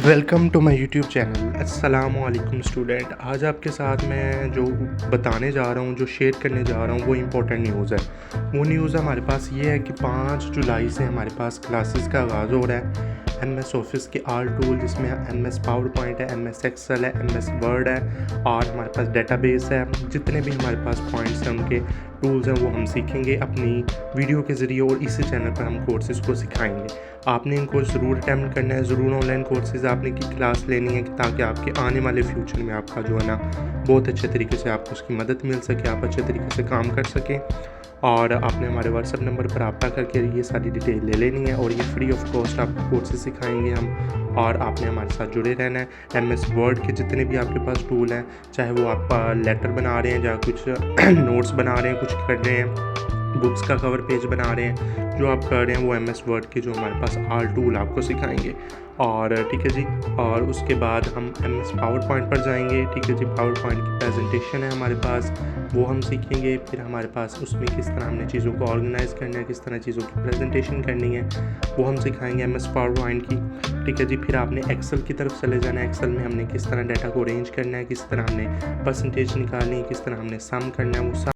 Welcome to my YouTube channel. अस्सलाम वालेकुम student. आज आपके साथ मैं जो बताने जा रहा हूँ, जो शेयर करने जा रहा हूँ, वो इम्पोर्टेंट न्यूज़ है। वो न्यूज़ हमारे पास ये है कि 5 जुलाई से हमारे पास क्लासेस का आगाज़ हो रहा है। MS ऑफिस के आल टूल, जिसमें MS पावर पॉइंट है, MS एक्सेल है, MS वर्ड है और हमारे पास डेटाबेस है। जितने भी हमारे पास पॉइंट्स हैं, उनके टूल्स हैं, वो हम सीखेंगे अपनी वीडियो के ज़रिए और इसी चैनल पर हम कोर्सेज़ को सिखाएंगे। आपने इनको ज़रूर अटैम्प्ट करना है, ज़रूर ऑनलाइन कोर्सेज़ आपने की क्लास लेनी है ताकि आपके आने वाले फ्यूचर में आपका जो है ना बहुत अच्छे तरीके से आपको उसकी मदद मिल सके, आप अच्छे तरीके से काम कर सकें। और आपने हमारे व्हाट्सएप नंबर पर रब्ता करके ये सारी डिटेल ले लेनी है और ये फ्री ऑफ कॉस्ट आपको कोर्सेज सिखाएंगे हम। और आपने हमारे साथ जुड़े रहना है। MS वर्ड के जितने भी आपके पास टूल हैं, चाहे वो आप लेटर बना रहे हैं या कुछ नोट्स बना रहे हैं, कुछ कर रहे हैं, बुक्स का कवर पेज बना रहे हैं, जो आप कर रहे हैं वो MS वर्ड के जो हमारे पास आल टूल आपको सिखाएंगे। और ठीक है जी। और उसके बाद हम MS पावर पॉइंट पर जाएंगे। ठीक है जी। पावर पॉइंट की प्रेजेंटेशन है हमारे पास, वो हम सीखेंगे। फिर हमारे पास उसमें किस तरह हमने चीज़ों को ऑर्गेनाइज़ करना है, किस तरह चीज़ों की प्रेजेंटेशन करनी है, वो हम सिखाएंगे MS पावर पॉइंट की। ठीक है जी। फिर आपने एक्सेल की तरफ चले जाना है। एक्सेल में हमने किस तरह डाटा को अरेंज करना है, किस तरह हमने परसेंटेज निकालनी है, किस तरह हमने सम करना है, वो